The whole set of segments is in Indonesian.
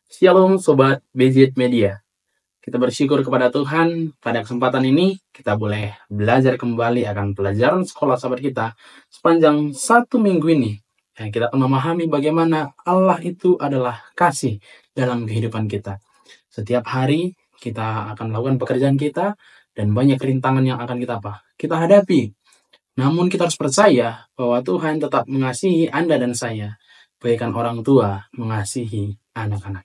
Shalom Sobat BZ Media. Kita bersyukur kepada Tuhan pada kesempatan ini kita boleh belajar kembali akan pelajaran sekolah sahabat kita sepanjang 1 minggu ini. Dan kita akan memahami bagaimana Allah itu adalah kasih dalam kehidupan kita. Setiap hari kita akan melakukan pekerjaan kita dan banyak rintangan yang akan kita hadapi. Namun kita harus percaya bahwa Tuhan tetap mengasihi Anda dan saya, bagaikan orang tua mengasihi anak-anaknya.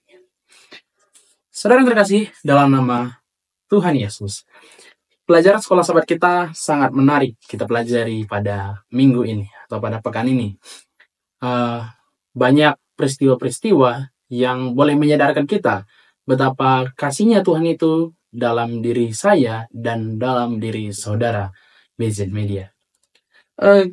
Saudara yang terkasih dalam nama Tuhan Yesus, pelajaran sekolah sahabat kita sangat menarik kita pelajari pada minggu ini atau pada pekan ini. Banyak peristiwa-peristiwa yang boleh menyadarkan kita betapa kasihnya Tuhan itu dalam diri saya dan dalam diri saudara BZ Media.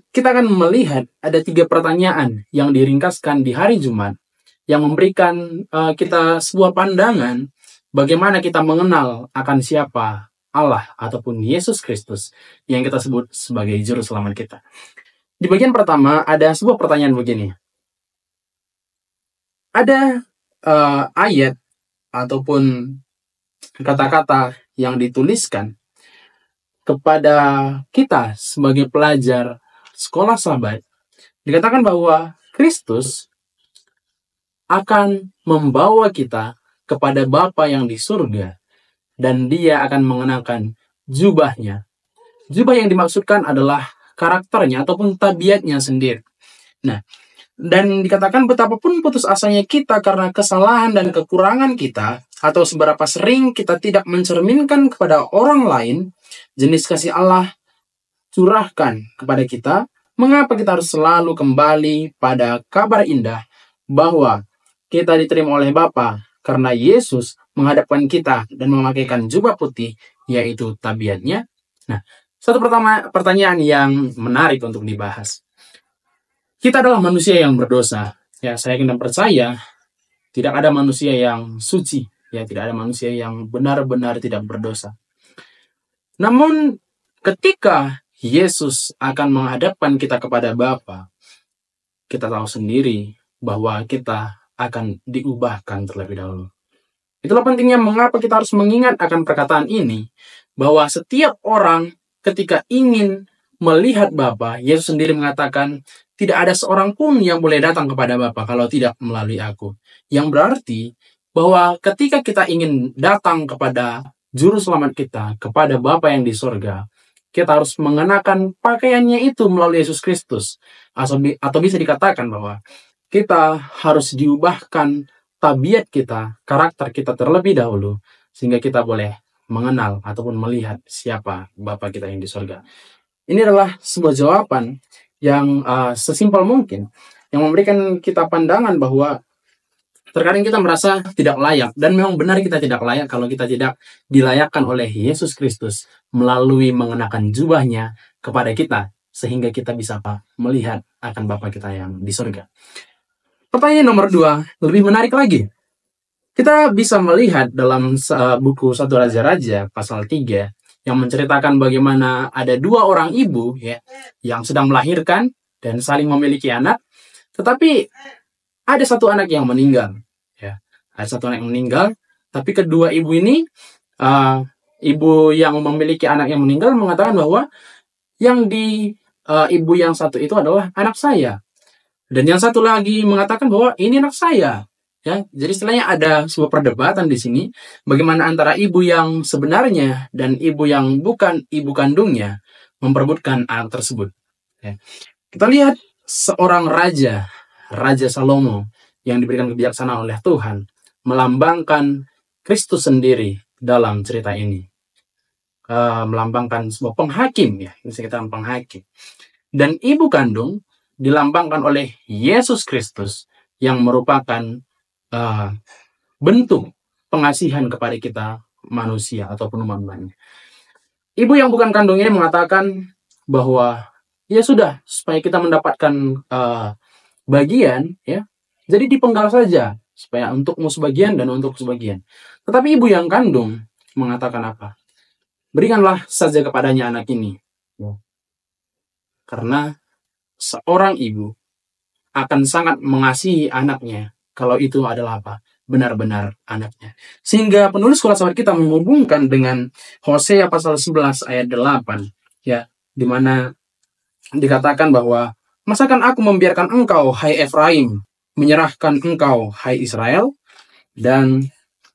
Kita akan melihat ada 3 pertanyaan yang diringkaskan di hari Jumat yang memberikan kita sebuah pandangan bagaimana kita mengenal akan siapa Allah ataupun Yesus Kristus yang kita sebut sebagai juru selamat kita. Di bagian pertama ada sebuah pertanyaan begini. Ada ayat ataupun kata-kata yang dituliskan kepada kita sebagai pelajar sekolah sahabat. Dikatakan bahwa Kristus akan membawa kita kepada Bapa yang di surga, dan dia akan mengenakan jubahnya. Jubah yang dimaksudkan adalah karakternya ataupun tabiatnya sendiri. Nah, dan dikatakan betapapun putus asanya kita karena kesalahan dan kekurangan kita, atau seberapa sering kita tidak mencerminkan kepada orang lain jenis kasih Allah curahkan kepada kita, mengapa kita harus selalu kembali pada kabar indah bahwa kita diterima oleh Bapa karena Yesus menghadapkan kita dan memakaikan jubah putih, yaitu tabiatnya. Nah, satu pertanyaan yang menarik untuk dibahas. Kita adalah manusia yang berdosa. Ya, saya yakin dan percaya tidak ada manusia yang suci. Ya, tidak ada manusia yang benar-benar tidak berdosa. Namun, ketika Yesus akan menghadapkan kita kepada Bapa, kita tahu sendiri bahwa kita akan diubahkan terlebih dahulu. Itulah pentingnya mengapa kita harus mengingat akan perkataan ini, bahwa setiap orang ketika ingin melihat Bapa, Yesus sendiri mengatakan, tidak ada seorang pun yang boleh datang kepada Bapa kalau tidak melalui aku. Yang berarti bahwa ketika kita ingin datang kepada Juru Selamat kita, kepada Bapa yang di sorga, kita harus mengenakan pakaiannya itu melalui Yesus Kristus. Atau bisa dikatakan bahwa kita harus diubahkan tabiat kita, karakter kita terlebih dahulu, sehingga kita boleh mengenal ataupun melihat siapa Bapa kita yang di sorga. Ini adalah sebuah jawaban yang sesimpel mungkin, yang memberikan kita pandangan bahwa terkadang kita merasa tidak layak, dan memang benar kita tidak layak kalau kita tidak dilayakkan oleh Yesus Kristus melalui mengenakan jubahnya kepada kita, sehingga kita bisa melihat akan Bapa kita yang di surga. Pertanyaan nomor 2, lebih menarik lagi. Kita bisa melihat dalam buku 1 Raja-Raja pasal 3 yang menceritakan bagaimana ada 2 orang ibu ya yang sedang melahirkan dan saling memiliki anak, tetapi ada 1 anak yang meninggal. Ya, ada 1 anak yang meninggal, tapi kedua ibu ini, ibu yang memiliki anak yang meninggal mengatakan bahwa yang di ibu yang satu itu adalah anak saya. Dan yang satu lagi mengatakan bahwa ini anak saya. Ya, jadi istilahnya ada sebuah perdebatan di sini bagaimana antara ibu yang sebenarnya dan ibu yang bukan ibu kandungnya memperebutkan anak tersebut. Ya. Kita lihat seorang raja, Raja Salomo yang diberikan kebijaksanaan oleh Tuhan, melambangkan Kristus sendiri dalam cerita ini. Melambangkan sebuah penghakim, ya, bisa kita penghakim. Dan ibu kandung dilambangkan oleh Yesus Kristus yang merupakan bentuk pengasihan kepada kita manusia ataupun umat-umatnya. Ibu yang bukan kandung ini mengatakan bahwa ya sudah, supaya kita mendapatkan bagian, ya, jadi dipenggal saja supaya untukmu sebagian dan untuk sebagian. Tetapi ibu yang kandung mengatakan apa? Berikanlah saja kepadanya anak ini. Karena seorang ibu akan sangat mengasihi anaknya kalau itu adalah apa? benar-benar anaknya. Sehingga penulis sekolah sahabat kita menghubungkan dengan Hosea pasal 11 ayat 8, ya, di mana dikatakan bahwa masakan aku membiarkan engkau, hai Efraim, menyerahkan engkau, hai Israel, dan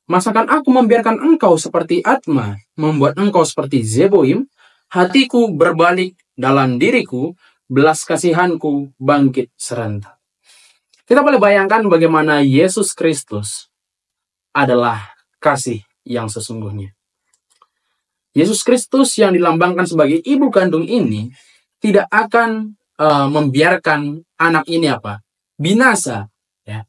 masakan aku membiarkan engkau seperti Atma, membuat engkau seperti Zeboim, hatiku berbalik dalam diriku, belas kasihanku bangkit serentak. Kita boleh bayangkan bagaimana Yesus Kristus adalah kasih yang sesungguhnya. Yesus Kristus yang dilambangkan sebagai ibu kandung ini tidak akan membiarkan anak ini binasa, ya,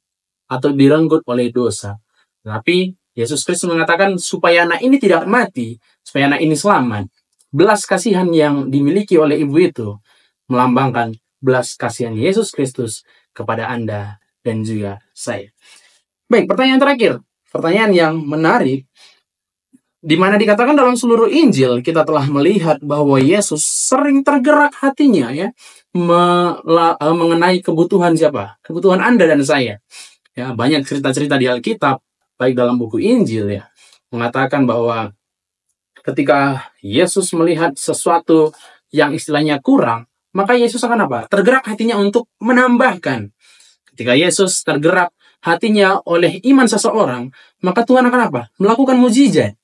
atau direnggut oleh dosa. Tapi Yesus Kristus mengatakan supaya anak ini tidak mati, supaya anak ini selamat. Belas kasihan yang dimiliki oleh ibu itu melambangkan belas kasihan Yesus Kristus kepada Anda dan juga saya. Baik, pertanyaan terakhir. Pertanyaan yang menarik, di mana dikatakan dalam seluruh Injil kita telah melihat bahwa Yesus sering tergerak hatinya, ya, mengenai kebutuhan siapa? Kebutuhan Anda dan saya. Ya, banyak cerita-cerita di Alkitab, baik dalam buku Injil, ya, mengatakan bahwa ketika Yesus melihat sesuatu yang istilahnya kurang, maka Yesus akan tergerak hatinya untuk menambahkan. Ketika Yesus tergerak hatinya oleh iman seseorang, maka Tuhan akan melakukan mukjizat.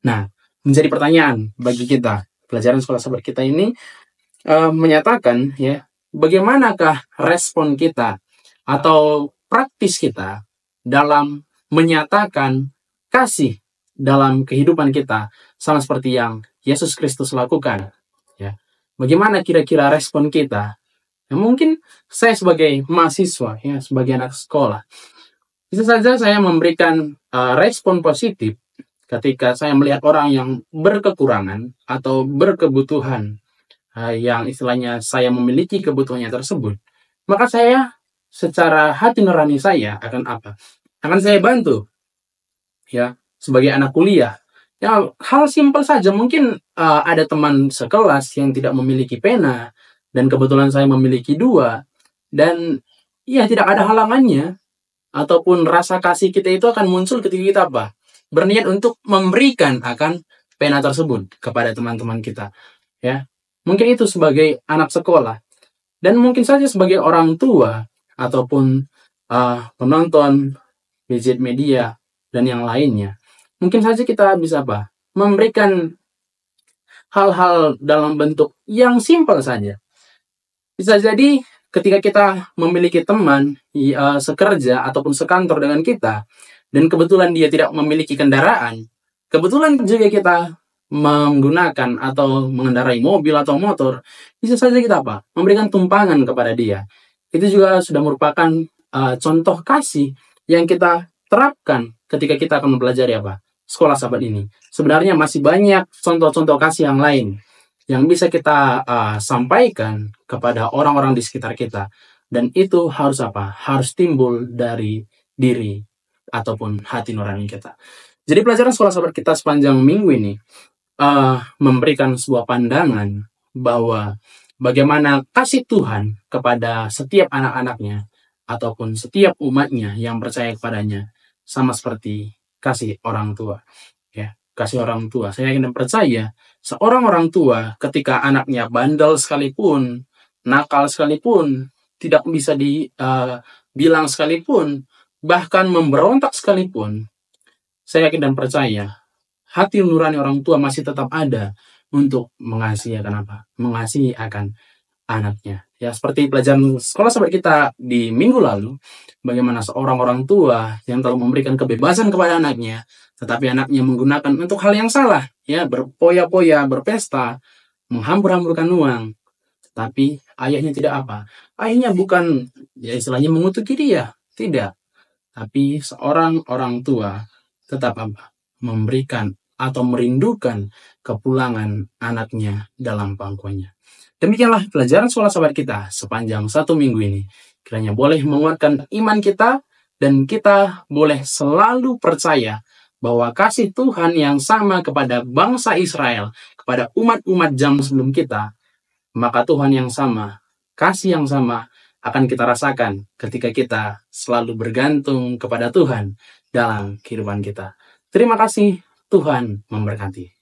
Nah, menjadi pertanyaan bagi kita, pelajaran sekolah sahabat kita ini menyatakan, ya, bagaimanakah respon kita atau praktis kita dalam menyatakan kasih dalam kehidupan kita sama seperti yang Yesus Kristus lakukan, ya. Bagaimana kira-kira respon kita? Ya, mungkin saya sebagai mahasiswa, ya, sebagai anak sekolah, bisa saja saya memberikan respon positif ketika saya melihat orang yang berkekurangan atau berkebutuhan, yang istilahnya saya memiliki kebutuhannya tersebut, maka saya secara hati nurani saya akan akan saya bantu, ya, sebagai anak kuliah. Ya, hal simpel saja, mungkin ada teman sekelas yang tidak memiliki pena dan kebetulan saya memiliki 2, dan ya tidak ada halangannya ataupun rasa kasih kita itu akan muncul ketika kita berniat untuk memberikan akan pena tersebut kepada teman-teman kita, ya. Mungkin itu sebagai anak sekolah, dan mungkin saja sebagai orang tua ataupun penonton BZ Media dan yang lainnya. Mungkin saja kita bisa memberikan hal-hal dalam bentuk yang simpel saja. Bisa jadi ketika kita memiliki teman sekerja ataupun sekantor dengan kita, dan kebetulan dia tidak memiliki kendaraan, kebetulan juga kita menggunakan atau mengendarai mobil atau motor, bisa saja kita memberikan tumpangan kepada dia. Itu juga sudah merupakan contoh kasih yang kita terapkan ketika kita akan mempelajari sekolah sahabat ini. Sebenarnya masih banyak contoh-contoh kasih yang lain yang bisa kita sampaikan kepada orang-orang di sekitar kita, dan itu harus harus timbul dari diri ataupun hati nurani kita. Jadi pelajaran sekolah sahabat kita sepanjang minggu ini memberikan sebuah pandangan bahwa bagaimana kasih Tuhan kepada setiap anak-anaknya ataupun setiap umatnya yang percaya kepadanya sama seperti kasih orang tua, ya. Kasih orang tua, saya yakin dan percaya seorang orang tua ketika anaknya bandel sekalipun, nakal sekalipun, tidak bisa dibilang sekalipun, bahkan memberontak sekalipun, saya yakin dan percaya hati nurani orang tua masih tetap ada untuk mengasihi akan anaknya. Ya, seperti pelajaran sekolah sahabat kita di minggu lalu, bagaimana seorang orang tua yang telah memberikan kebebasan kepada anaknya, tetapi anaknya menggunakan untuk hal yang salah, ya, berpoya-poya, berpesta, menghambur-hamburkan uang. Tapi ayahnya tidak ayahnya bukan, ya, istilahnya mengutuki dia, tidak. Tapi seorang orang tua tetap memberikan atau merindukan kepulangan anaknya dalam pangkuannya. Demikianlah pelajaran sekolah sahabat kita sepanjang 1 minggu ini. Kiranya boleh menguatkan iman kita, dan kita boleh selalu percaya bahwa kasih Tuhan yang sama kepada bangsa Israel, kepada umat-umat zaman sebelum kita, maka Tuhan yang sama, kasih yang sama akan kita rasakan ketika kita selalu bergantung kepada Tuhan dalam kehidupan kita. Terima kasih, Tuhan memberkati.